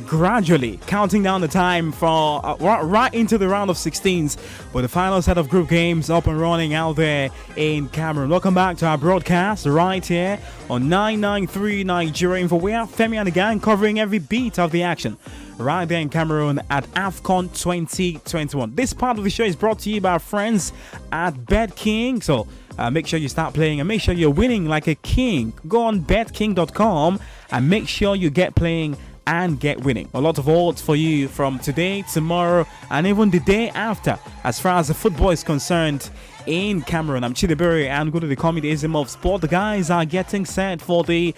Gradually counting down the time for right into the round of 16s with the final set of group games up and running out there in Cameroon. Welcome back to our broadcast right here on 993 Nigeria Info. We are Femi and the gang covering every beat of the action right there in Cameroon at AFCON 2021. This part of the show is brought to you by our friends at BetKing. So make sure you start playing and make sure you're winning like a king. Go on betking.com and make sure you get playing and get winning. A lot of odds for you from today, tomorrow, and even the day after. As far as the football is concerned in Cameroon, I'm Chidebere and go to the communism of sport. The guys are getting set for the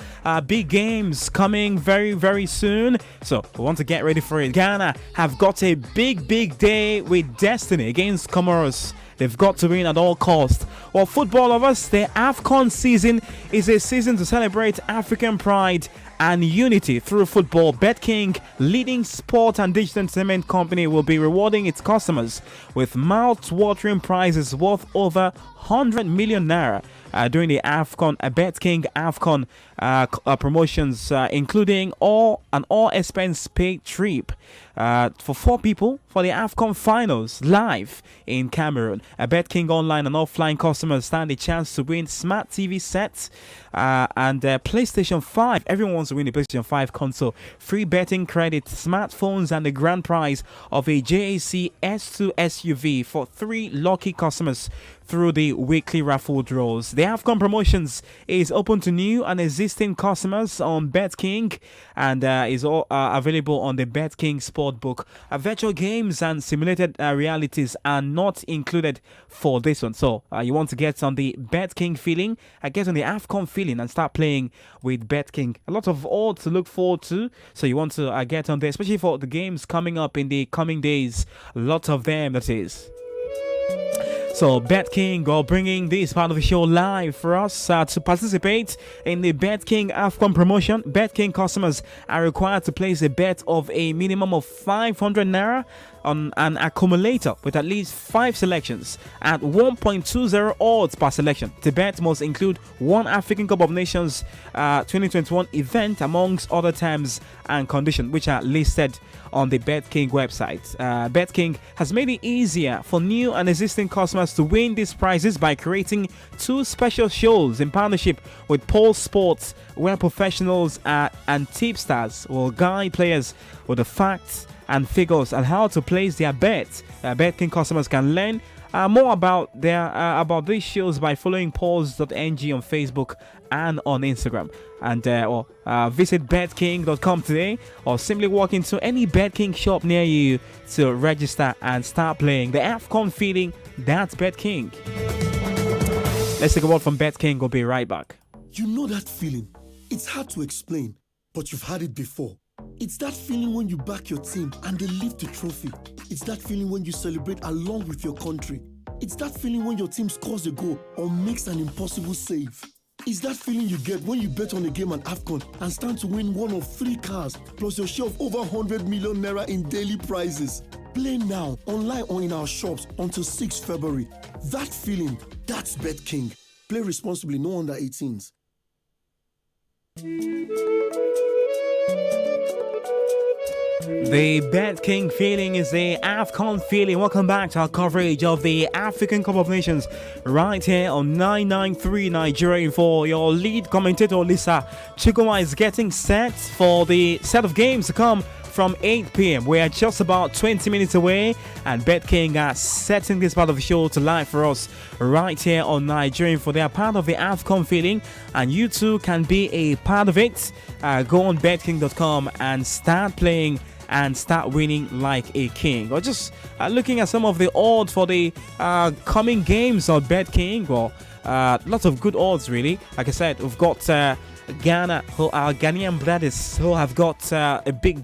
big games coming very, very soon. So we want to get ready for it. Ghana have got a big day with destiny against Comoros. They've got to win at all costs. Well, football lovers, the AFCON season is a season to celebrate African pride and unity through football. BetKing, leading sport and digital entertainment company, will be rewarding its customers with mouth-watering prizes worth over 100 million naira during the AFCON, BetKing AFCON promotions, including an all-expense paid trip for 4 people for the AFCON finals live in Cameroon. BetKing online and offline customers stand a chance to win smart TV sets and PlayStation 5. Everyone wants to win a PlayStation 5 console, free betting credit, smartphones, and the grand prize of a JAC S2 SUV for 3 lucky customers through the weekly raffle draws. The AFCON promotions is open to new and existing customers on BetKing and is all available on the BetKing Sportbook. Virtual games and simulated realities are not included for this one. So you want to get on the BetKing feeling, get on the AFCON feeling and start playing with BetKing. A lot of odds to look forward to. So you want to get on there, especially for the games coming up in the coming days. A lot of them, that is. So BetKing are bringing this part of the show live for us to participate in the BetKing AFCON promotion. BetKing customers are required to place a bet of a minimum of 500 naira on an accumulator with at least 5 selections at 1.20 odds per selection. The bet must include one African Cup of Nations 2021 event amongst other terms and conditions which are listed on the BetKing website. BetKing has made it easier for new and existing customers to win these prizes by creating 2 special shows in partnership with Pulse Sports, where professionals and tipsters will guide players with the facts and figures and how to place their bets. BetKing customers can learn more about these shows by following pulse.ng on Facebook and on Instagram. And visit betking.com today or simply walk into any BetKing shop near you to register and start playing. The AFCON feeling, that's BetKing. Let's take a word from BetKing. We'll be right back. You know that feeling. It's hard to explain, but you've had it before. It's that feeling when you back your team and they lift the trophy. It's that feeling when you celebrate along with your country. It's that feeling when your team scores a goal or makes an impossible save. It's that feeling you get when you bet on a game on AFCON and stand to win one of 3 cars plus your share of over 100 million naira in daily prizes. Play now, online or in our shops until 6 February. That feeling, that's BetKing. Play responsibly, no under 18s. The BetKing feeling is the AFCON feeling. Welcome back to our coverage of the African Cup of Nations right here on 993 Nigeria Info. Your lead commentator Lisa Chikuma is getting set for the set of games to come from 8 p.m. We are just about 20 minutes away, and BetKing are setting this part of the show to live for us right here on Nigeria Info. They are part of the AFCON feeling, and you too can be a part of it. Go on betking.com and start playing and start winning like a king. Or just looking at some of the odds for the coming games on BetKing. Well, lots of good odds, really. Like I said, we've got Ghana, our Ghanaian brothers, who have got a big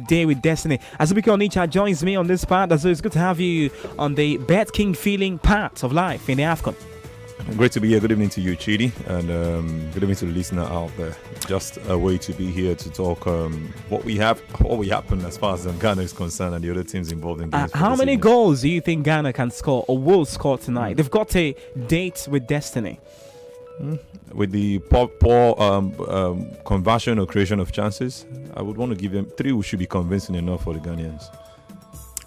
day with destiny. Azubike Onicha joins me on this part. So it's good to have you on the BetKing feeling part of life in the AFCON. Great to be here. Good evening to you, Chidi, and good evening to the listener out there. Just a way to be here to talk what we happen as far as Ghana is concerned and the other teams involved in games. How many goals do you think Ghana can score or will score tonight? They've got a date with destiny. With the poor conversion or creation of chances, I would want to give them 3, which should be convincing enough for the Ghanaians.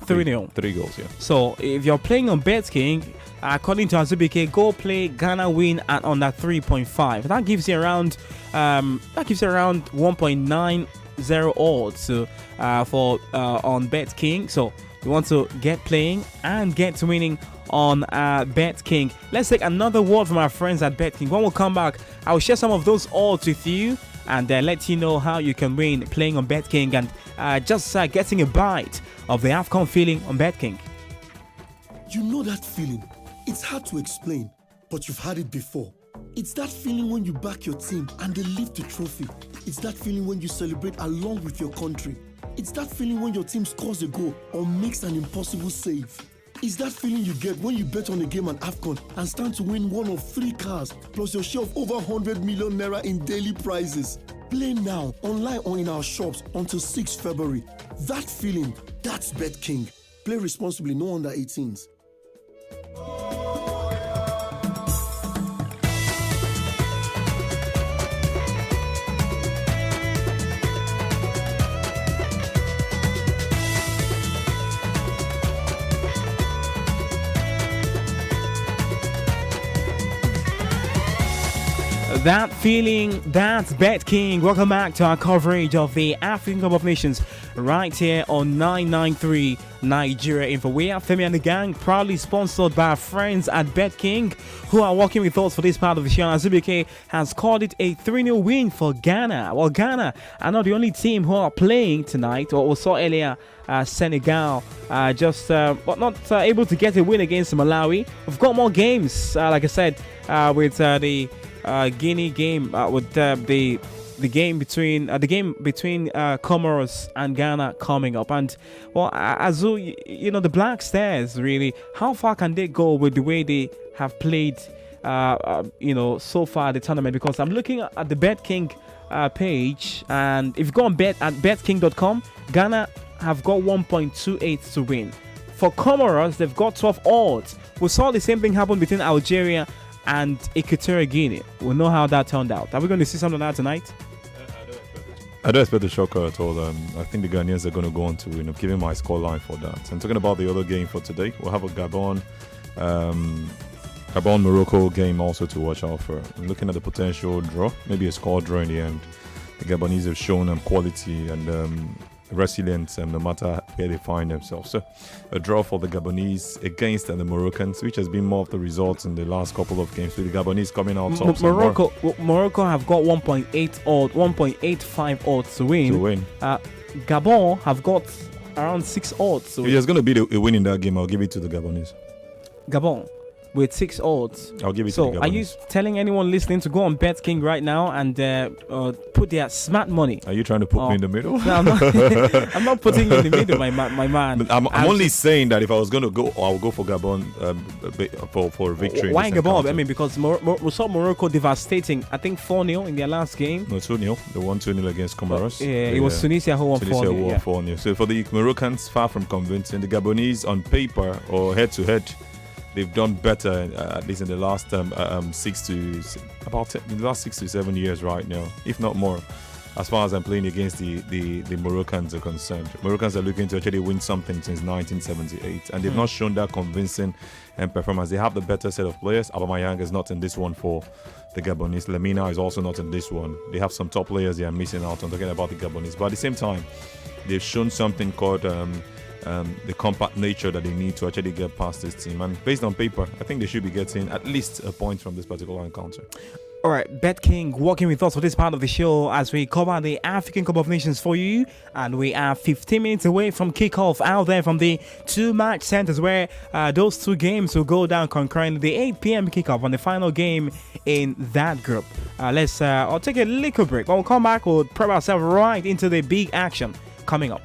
3-0. 3 goals, yeah. So if you're playing on BetKing, according to Azubike, go play Ghana win at under 3.5. That gives you around 1.90 odds for on BetKing. So you want to get playing and get winning on BetKing. Let's take another word from our friends at BetKing. When we come back, I will share some of those odds with you and let you know how you can win playing on BetKing and just getting a bite of the AFCON feeling on BetKing. You know that feeling. It's hard to explain, but you've had it before. It's that feeling when you back your team and they lift the trophy. It's that feeling when you celebrate along with your country. It's that feeling when your team scores a goal or makes an impossible save. It's that feeling you get when you bet on a game on AFCON and stand to win one of 3 cars plus your share of over 100 million naira in daily prizes. Play now, online or in our shops until 6 February. That feeling, that's BetKing. Play responsibly, no under 18s. That feeling, that's BetKing. Welcome back to our coverage of the African Cup of Nations right here on 993 Nigeria Info. We are Femi and the Gang, proudly sponsored by our friends at BetKing, who are working with us for this part of the show. Azubike has called it a 3-0 win for Ghana. Well, Ghana are not the only team who are playing tonight. What we saw earlier, Senegal not able to get a win against Malawi. We've got more games, like I said, with the Guinea game, with the game between Comoros and Ghana coming up. And well, Azu, the Black Stars, really, how far can they go with the way they have played so far the tournament? Because I'm looking at the BetKing page, and if you go on betking.com, Ghana have got 1.28 to win. For Comoros, they've got 12 odds. We saw the same thing happen between Algeria and Equatorial Guinea. We'll know how that turned out. Are we going to see something like that tonight? I don't expect a shocker at all. I think the Ghanaians are going to go on to win. I'm giving my scoreline for that. And talking about the other game for today, we'll have a Morocco game also to watch out for. I'm looking at the potential draw, maybe a score draw in the end. The Gabonese have shown quality and resilience no matter where they find themselves. So a draw for the Gabonese against the Moroccans, which has been more of the results in the last couple of games, with the Gabonese coming out top. Morocco have got 1.85 odds to win. Gabon have got around 6 odds. If there's going to be a win in that game, I'll give it to the Gabonese. Gabon with 6 odds. I'll give it to the Gabonese. So are you telling anyone listening to go on BetKing right now and put their smart money? Are you trying to put me in the middle? No, I'm not. I'm not putting you in the middle, my man. I'm only saying that if I was going to go, I'll go for Gabon for a victory. Why Gabon? I mean, because we saw Morocco devastating, I think 4-0 in their last game. No, 2-0. They won 2-0 against Comoros. It was Tunisia who won 4-0. So for the Moroccans, far from convincing. The Gabonese on paper or head-to-head, they've done better, at least in the last 6 to 7 years right now, if not more, as far as I'm playing against the Moroccans are concerned. Moroccans are looking to actually win something since 1978, and they've not shown that convincing performance. They have the better set of players. Aubameyang is not in this one for the Gabonese. Lemina is also not in this one. They have some top players they are missing out on, talking about the Gabonese. But at the same time, they've shown something called the compact nature that they need to actually get past this team. And based on paper, I think they should be getting at least a point from this particular encounter. All right, BetKing working with us for this part of the show as we cover the African Cup of Nations for you. And we are 15 minutes away from kickoff out there from the 2 match centers where those 2 games will go down concurrently. The 8 p.m. kickoff on the final game in that group. I'll take a little break. When we come back, we'll prep ourselves right into the big action coming up.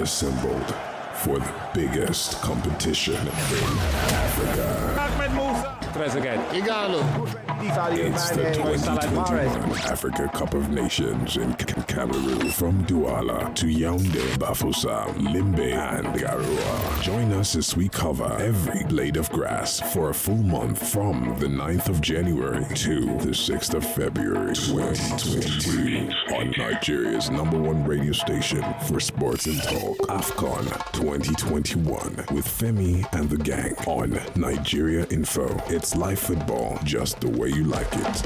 Assembled for the biggest competition in Africa. It's the 2021 Africa Cup of Nations in Cameroon. From Douala to Yaoundé, Bafoussam, Limbe, and Garoua. Join us as we cover every blade of grass for a full month from the 9th of January to the 6th of February 2022 on Nigeria's #1 radio station for sports and talk. AFCON 2021 with Femi and the gang on Nigeria Info. It's live football just the way you like it.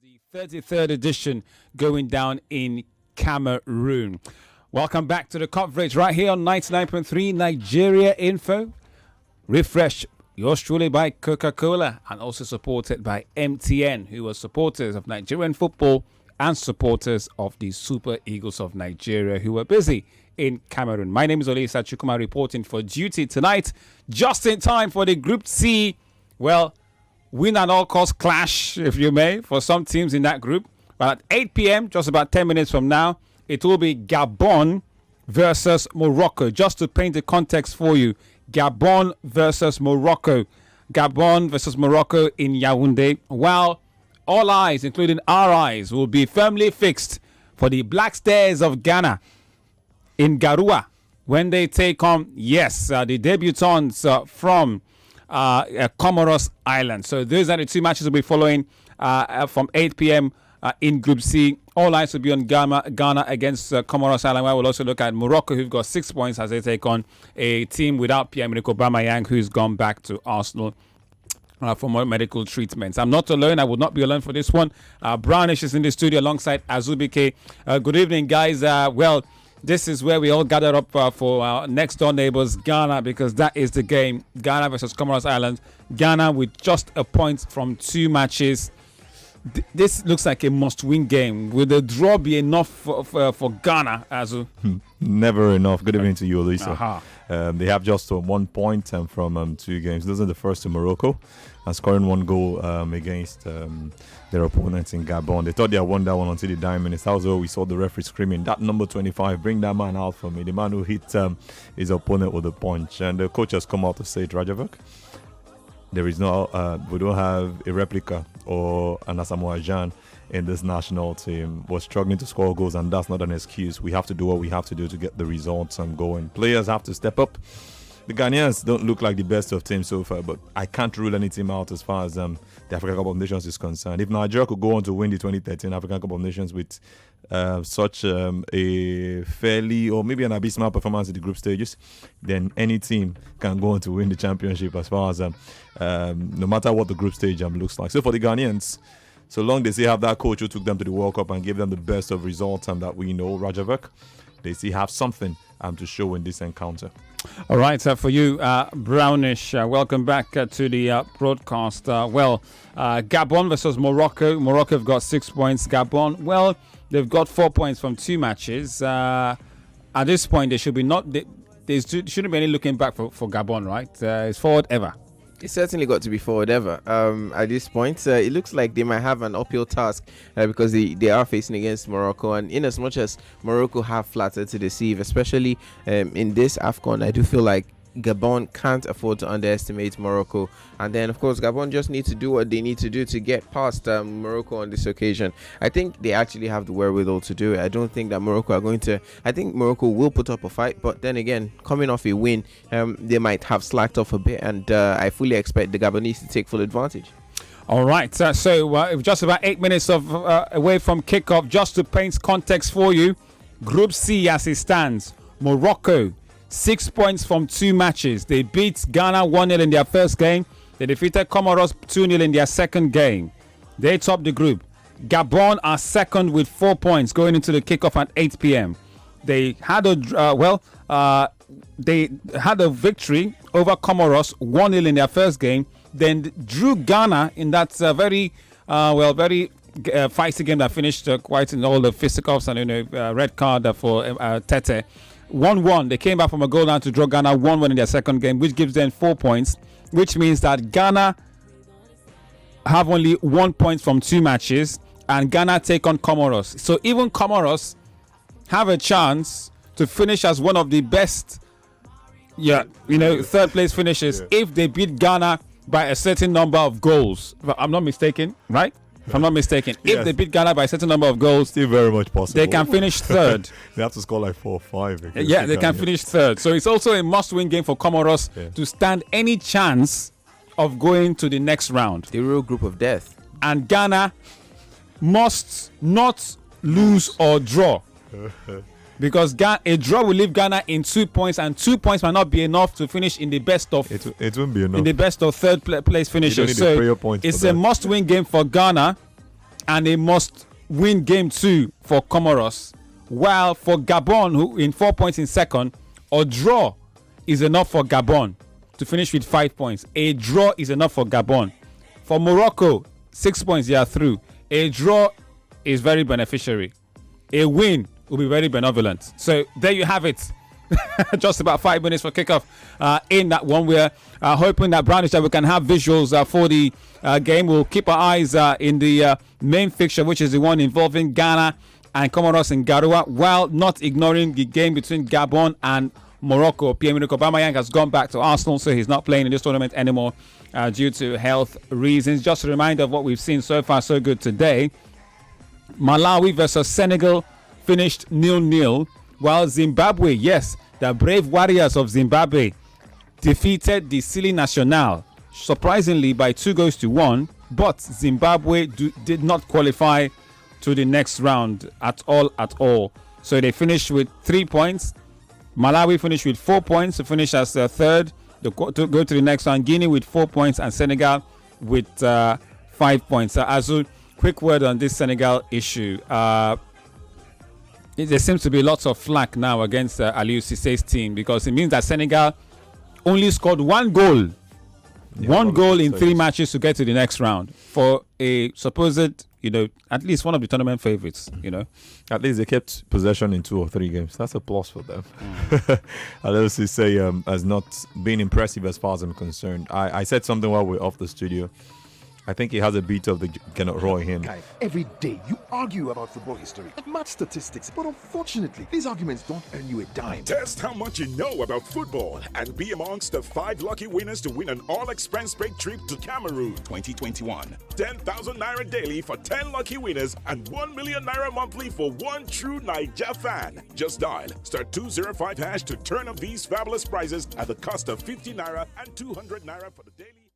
The 33rd edition going down in Cameroon. Welcome back to the coverage right here on 99.3 Nigeria Info. Refreshed yours truly by Coca-Cola and also supported by MTN, who are supporters of Nigerian football and supporters of the Super Eagles of Nigeria, who are busy in Cameroon. My name is Olisa Chukuma, reporting for duty tonight, just in time for the Group C, win at all cost clash, if you may, for some teams in that group. But at 8 p.m., just about 10 minutes from now, it will be Gabon versus Morocco. Just to paint the context for you, Gabon versus Morocco. Gabon versus Morocco in Yaoundé. While all eyes, including our eyes, will be firmly fixed for the Black Stars of Ghana in Garoua when they take on, the debutants from Comoros Island. So those are the two matches we'll be following from 8 p.m. In Group C. All eyes will be on Ghana against Comoros Island, where we'll also look at Morocco, who've got 6 points as they take on a team without Pierre-Emerick Aubameyang, who's gone back to Arsenal for more medical treatments. I'm not alone. I will not be alone for this one. Brownish is in the studio alongside Azubike. Good evening, guys. This is where we all gather up for our next door neighbors, Ghana, because that is the game. Ghana versus Comoros Islands. Ghana with just a point from 2 matches. This looks like a must-win game. Will the draw be enough for Ghana, Azu? Never enough. Good evening to you, Elisa. Uh-huh. They have just 1 point from 2 games. Those are the first to Morocco, and scoring 1 goal against their opponents in Gabon. They thought they had won that one until the dying minutes. That was where we saw the referee screaming, "That number 25, bring that man out for me." The man who hit his opponent with a punch. And the coach has come out to say, Rajovic, there is no, we don't have a replica or an Asamoah Gyan in this national team. We're struggling to score goals, and that's not an excuse. We have to do what we have to do to get the results going. Players have to step up. the Ghanaians don't look like the best of teams so far, but I can't rule any team out as far as the African Cup of Nations is concerned. If Nigeria could go on to win the 2013 African Cup of Nations with such a fairly or maybe an abysmal performance in the group stages, then any team can go on to win the championship as far as no matter what the group stage looks like. So for the Ghanaians, so long they still have that coach who took them to the World Cup and gave them the best of results that we know, Rajavek, they still have something to show in this encounter. All right, for you, Brownish, welcome back to the broadcast. Gabon versus Morocco. Morocco have got 6 points. Gabon, well, they've got 4 points from 2 matches. At this point, they should be there shouldn't be any looking back for Gabon, right? It's forward ever. It's certainly got to be forward ever. At this point, it looks like they might have an uphill task because they are facing against Morocco. And in as much as Morocco have flattered to deceive, especially in this AFCON, I do feel like Gabon can't afford to underestimate Morocco. And then, of course, Gabon just need to do what they need to do to get past Morocco on this occasion. I think they actually have the wherewithal to do it. I don't think that Morocco are going to... I think Morocco will put up a fight, but then again, coming off a win, they might have slacked off a bit, and I fully expect the Gabonese to take full advantage. All right, so just about 8 minutes away from kickoff, just to paint context for you, Group C as it stands, Morocco, 6 points from 2 matches. They beat Ghana 1-0 in their first game. They defeated Comoros 2-0 in their second game. They top the group. Gabon are second with 4 points going into the kickoff at 8 p.m. They had a victory over Comoros 1-0 in their first game. Then drew Ghana in that very feisty game that finished quite in all the fisticuffs and red card for Tete. 1-1. They came back from a goal down to draw Ghana 1-1 in their second game, which gives them 4 points, which means that Ghana have only 1 point from 2 matches, and Ghana take on Comoros. So even Comoros have a chance to finish as one of the best, third place finishes if they beat Ghana by a certain number of goals. If I'm not mistaken, right? If I'm not mistaken, if they beat Ghana by a certain number of goals, still very much possible. They can finish third. They have to score like 4 or 5. Yeah, they can finish third. So it's also a must-win game for Comoros to stand any chance of going to the next round. The real group of death. And Ghana must not lose or draw. Because a draw will leave Ghana in 2 points, and 2 points might not be enough to finish in the best of. It won't be enough. In the best of third place finishers. So it's a must-win game for Ghana, and a must-win game too for Comoros. While for Gabon, who in 4 points in second, a draw is enough for Gabon to finish with 5 points. A draw is enough for Gabon. For Morocco, 6 points, they are through. A draw is very beneficiary. A win will be very benevolent. So there you have it. Just about 5 minutes for kickoff in that one. We're hoping that Brownish that we can have visuals for the game. We'll keep our eyes in the main fixture, which is the one involving Ghana and Comoros in Garoua, while not ignoring the game between Gabon and Morocco. Pierre-Emerick Aubameyang has gone back to Arsenal, so he's not playing in this tournament anymore due to health reasons. Just a reminder of what we've seen so far so good today. Malawi versus Senegal finished 0-0, while Zimbabwe, yes, the brave warriors of Zimbabwe, defeated the Sili Nacional, surprisingly by 2-1, but Zimbabwe did not qualify to the next round at all. So they finished with 3 points. Malawi finished with 4 points to finish as third to go to the next round. Guinea with 4 points and Senegal with 5 points. Azul, quick word on this Senegal issue. There seems to be lots of flack now against Aliou Cissé's team, because it means that Senegal only scored 1 goal. One goal in 3 matches to get to the next round for a supposed, at least one of the tournament favorites, At least they kept possession in 2 or 3 games. That's a plus for them. Aliou Cissé has not been impressive as far as I'm concerned. I said something while we're off the studio. I think he has a bit of the Gennaro Roy in him. Every day you argue about football history and match statistics, but unfortunately, these arguments don't earn you a dime. Test how much you know about football and be amongst the 5 lucky winners to win an all-expense-paid trip to Cameroon 2021. 10,000 naira daily for 10 lucky winners and 1 million naira monthly for one true Naija fan. Just dial *205# to turn up these fabulous prizes at the cost of 50 naira and 200 naira for the daily.